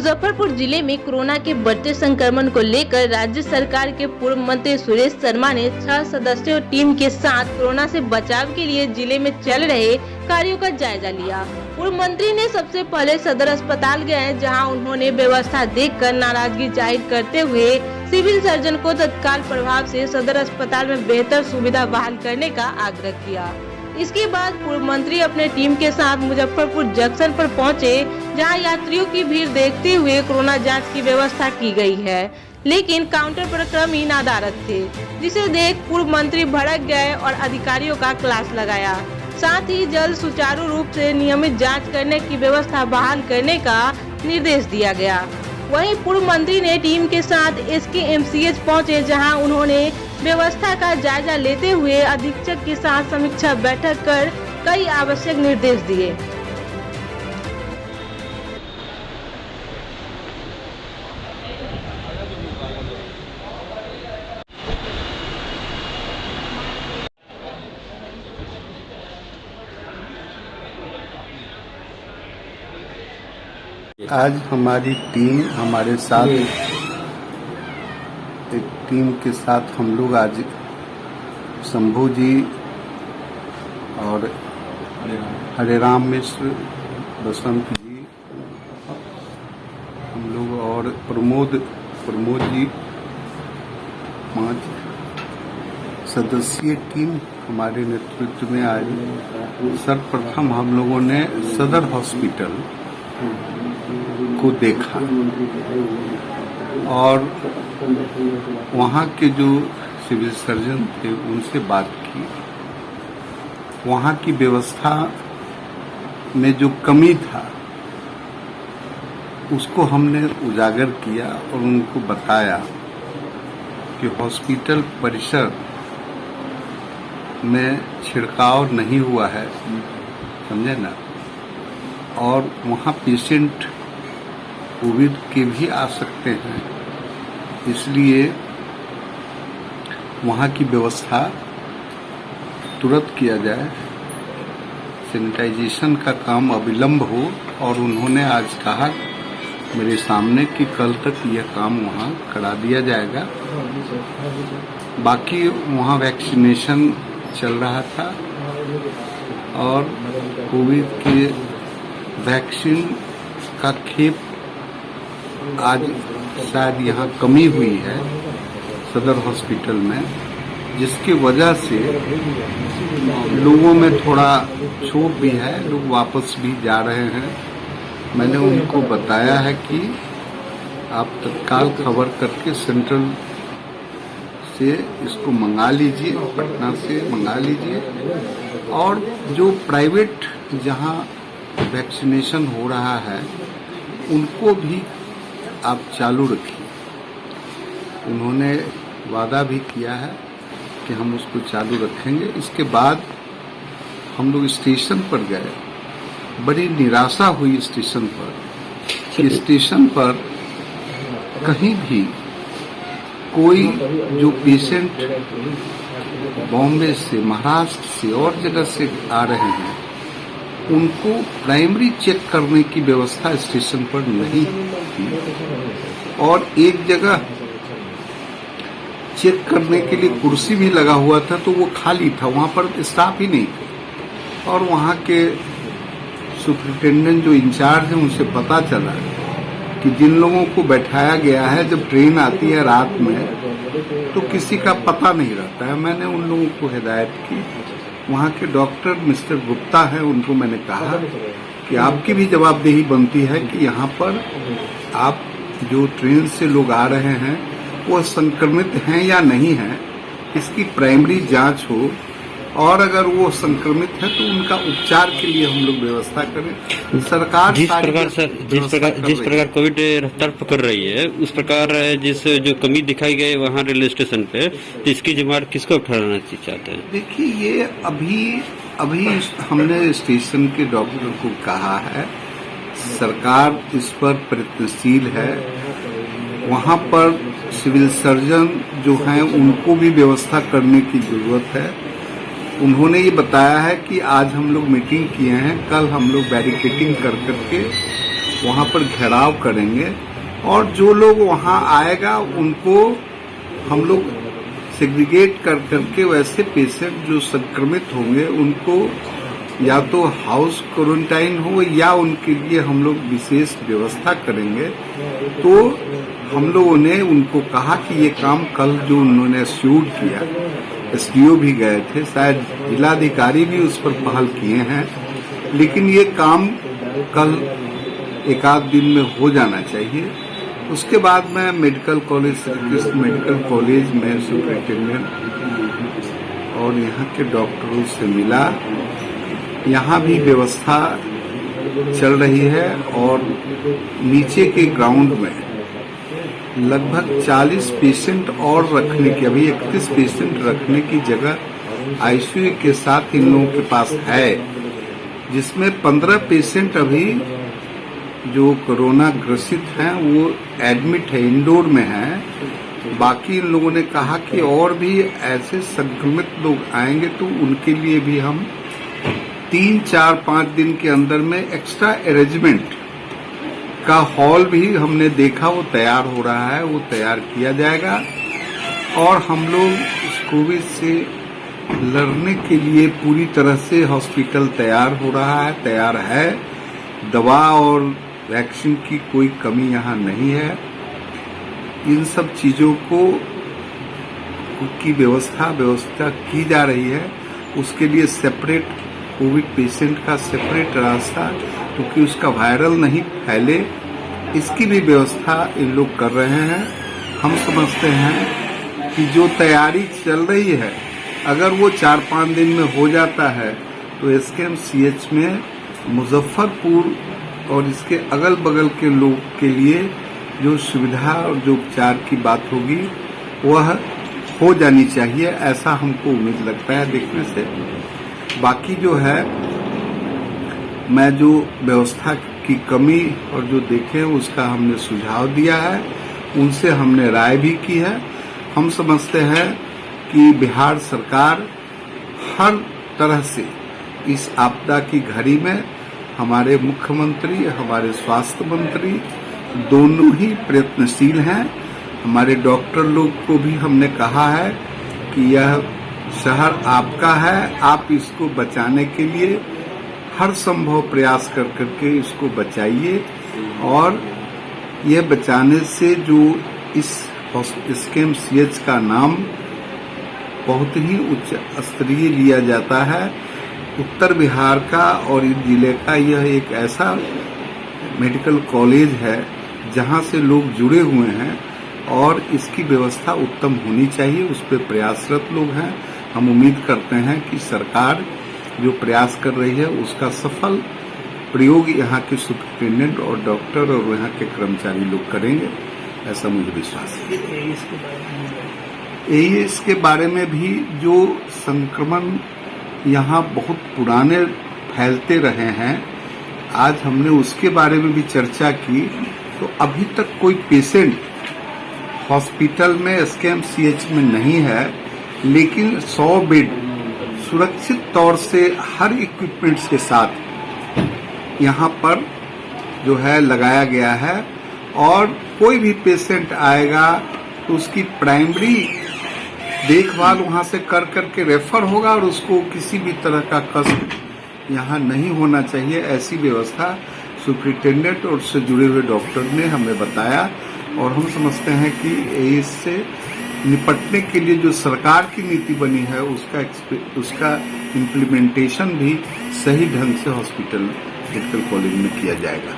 मुजफ्फरपुर जिले में कोरोना के बढ़ते संक्रमण को लेकर राज्य सरकार के पूर्व मंत्री सुरेश शर्मा ने 6 सदस्यों टीम के साथ कोरोना से बचाव के लिए जिले में चल रहे कार्यों का जायजा लिया। पूर्व मंत्री ने सबसे पहले सदर अस्पताल गए, जहां उन्होंने व्यवस्था देखकर नाराजगी जाहिर करते हुए सिविल सर्जन को तत्काल प्रभाव से सदर अस्पताल में बेहतर सुविधा बहाल करने का आग्रह किया। इसके बाद पूर्व मंत्री अपने टीम के साथ मुजफ्फरपुर जंक्शन पर पहुंचे, जहां यात्रियों की भीड़ देखते हुए कोरोना जांच की व्यवस्था की गई है, लेकिन काउंटर पर कर्मी नादारद थे, जिसे देख पूर्व मंत्री भड़क गए और अधिकारियों का क्लास लगाया। साथ ही जल्द सुचारू रूप से नियमित जांच करने की व्यवस्था बहाल करने का निर्देश दिया गया। वहीं पूर्व मंत्री ने टीम के साथ SKMCH पहुंचे, जहां उन्होंने व्यवस्था का जायजा लेते हुए अधीक्षक के साथ समीक्षा बैठक कर कई आवश्यक निर्देश दिए। आज हमारी टीम हमारे साथ एक टीम के साथ हम लोग आज शंभू जी और हरेराम मिश्र, बसंत जी, हम लोग और प्रमोद जी, 5 सदस्यीय टीम हमारे नेतृत्व में आई। सर्वप्रथम हम लोगों ने सदर हॉस्पिटल को देखा और वहाँ के जो सिविल सर्जन थे उनसे बात की। वहाँ की व्यवस्था में जो कमी था उसको हमने उजागर किया और उनको बताया कि हॉस्पिटल परिसर में छिड़काव नहीं हुआ है, समझे ना, और वहाँ पेशेंट कोविड के भी आ सकते हैं, इसलिए वहाँ की व्यवस्था तुरंत किया जाए, सैनिटाइजेशन का काम अविलंब हो। और उन्होंने आज कहा मेरे सामने कि कल तक यह काम वहाँ करा दिया जाएगा। बाकी वहाँ वैक्सीनेशन चल रहा था और कोविड के वैक्सीन का खेप आज शायद यहाँ कमी हुई है सदर हॉस्पिटल में, जिसकी वजह से लोगों में थोड़ा क्षोभ भी है, लोग वापस भी जा रहे हैं। मैंने उनको बताया है कि आप तत्काल खबर करके सेंट्रल से इसको मंगा लीजिए, पटना से मंगा लीजिए, और जो प्राइवेट जहाँ वैक्सीनेशन हो रहा है उनको भी आप चालू रखिए। उन्होंने वादा भी किया है कि हम उसको चालू रखेंगे। इसके बाद हम लोग स्टेशन पर गए, बड़ी निराशा हुई स्टेशन पर कि स्टेशन पर कहीं भी कोई जो पेशेंट बॉम्बे से, महाराष्ट्र से और जगह से आ रहे हैं उनको प्राइमरी चेक करने की व्यवस्था स्टेशन पर नहीं थी, और एक जगह चेक करने के लिए कुर्सी भी लगा हुआ था तो वो खाली था, वहां पर स्टाफ ही नहीं थे। और वहां के सुपरिटेंडेंट जो इंचार्ज है उनसे पता चला कि जिन लोगों को बैठाया गया है, जब ट्रेन आती है रात में तो किसी का पता नहीं रहता है। मैंने उन लोगों को हिदायत की, वहाँ के डॉक्टर मिस्टर गुप्ता हैं, उनको मैंने कहा कि आपकी भी जवाबदेही बनती है कि यहाँ पर आप जो ट्रेन से लोग आ रहे हैं वो संक्रमित हैं या नहीं हैं, इसकी प्राइमरी जांच हो, और अगर वो संक्रमित है तो उनका उपचार के लिए हम लोग व्यवस्था करें। सरकार जिस प्रकार कोविड रफ्तार पकड़ रही है, उस प्रकार जो कमी दिखाई गई वहाँ रेलवे स्टेशन पे, तो इसकी जिम्मेदारी किसको उठाना चाहते हैं? देखिए, ये अभी हमने स्टेशन के डॉक्टर को कहा है, सरकार इस पर प्रयत्नशील है। वहाँ पर सिविल सर्जन जो हैं उनको भी व्यवस्था करने की जरूरत है। उन्होंने ये बताया है कि आज हम लोग मीटिंग किए हैं, कल हम लोग बैरिकेटिंग कर करके वहाँ पर घेराव करेंगे और जो लोग वहाँ आएगा उनको हम लोग सेग्रीगेट कर करके वैसे पेशेंट जो संक्रमित होंगे उनको या तो हाउस क्वारंटाइन हो या उनके लिए हम लोग विशेष व्यवस्था करेंगे। तो हम लोगों ने उनको कहा कि ये काम कल जो उन्होंने शूट किया, एसडीओ भी गए थे, शायद जिलाधिकारी भी उस पर पहल किए हैं, लेकिन ये काम कल एक आध दिन में हो जाना चाहिए। उसके बाद मैं medical college Shri Krishna medical college में सुपरिटेंडेंट और यहाँ के डॉक्टरों से मिला। यहाँ भी व्यवस्था चल रही है और नीचे के ग्राउंड में लगभग 40 पेशेंट और रखने की, अभी 31 पेशेंट रखने की जगह आईसीयू के साथ इन लोगों के पास है, जिसमें 15 पेशेंट अभी जो कोरोना ग्रसित हैं वो एडमिट है, इंडोर में है। बाकी इन लोगों ने कहा कि और भी ऐसे संक्रमित लोग आएंगे तो उनके लिए भी हम 3, 4, 5 दिन के अंदर में एक्स्ट्रा अरेंजमेंट का हॉल भी हमने देखा, वो तैयार हो रहा है, वो तैयार किया जाएगा। और हम लोग इस कोविड से लड़ने के लिए पूरी तरह से हॉस्पिटल तैयार हो रहा है, तैयार है। दवा और वैक्सीन की कोई कमी यहाँ नहीं है। इन सब चीजों की व्यवस्था की जा रही है। उसके लिए सेपरेट कोविड पेशेंट का सेपरेट रास्ता, क्योंकि उसका वायरल नहीं फैले, इसकी भी व्यवस्था इन लोग कर रहे हैं। हम समझते हैं कि जो तैयारी चल रही है, अगर वो 4-5 दिन में हो जाता है तो एसकेएमसीएच में मुजफ्फरपुर और इसके अगल बगल के लोग के लिए जो सुविधा और जो उपचार की बात होगी वह हो जानी चाहिए, ऐसा हमको उम्मीद लगता है देखने से। बाकी जो है, मैं जो व्यवस्था की कमी और जो देखे उसका हमने सुझाव दिया है, उनसे हमने राय भी की है। हम समझते हैं कि बिहार सरकार हर तरह से इस आपदा की घड़ी में हमारे मुख्यमंत्री, हमारे स्वास्थ्य मंत्री दोनों ही प्रयत्नशील हैं। हमारे डॉक्टर लोग को भी हमने कहा है कि यह शहर आपका है, आप इसको बचाने के लिए हर संभव प्रयास कर करके इसको बचाइए। और यह बचाने से जो इस एसकेएमसीएच का नाम बहुत ही उच्च स्तरीय लिया जाता है, उत्तर बिहार का और इस जिले का यह एक ऐसा मेडिकल कॉलेज है जहां से लोग जुड़े हुए हैं और इसकी व्यवस्था उत्तम होनी चाहिए। उस पर प्रयासरत लोग हैं। हम उम्मीद करते हैं कि सरकार जो प्रयास कर रही है उसका सफल प्रयोग यहाँ के सुपरिटेंडेंट और डॉक्टर और यहाँ के कर्मचारी लोग करेंगे, ऐसा मुझे विश्वास है। एईएस के बारे में भी जो संक्रमण यहाँ बहुत पुराने फैलते रहे हैं, आज हमने उसके बारे में भी चर्चा की। तो अभी तक कोई पेशेंट हॉस्पिटल में एसकेएमसीएच में नहीं है, लेकिन 100 बेड सुरक्षित तौर से हर इक्विपमेंट्स के साथ यहाँ पर जो है लगाया गया है। और कोई भी पेशेंट आएगा तो उसकी प्राइमरी देखभाल वहाँ से कर करके रेफर होगा और उसको किसी भी तरह का कष्ट यहाँ नहीं होना चाहिए। ऐसी व्यवस्था सुपरिटेंडेंट और उससे जुड़े हुए डॉक्टर ने हमें बताया। और हम समझते हैं कि इससे निपटने के लिए जो सरकार की नीति बनी है उसका इम्प्लीमेंटेशन भी सही ढंग से हॉस्पिटल मेडिकल कॉलेज में किया जाएगा।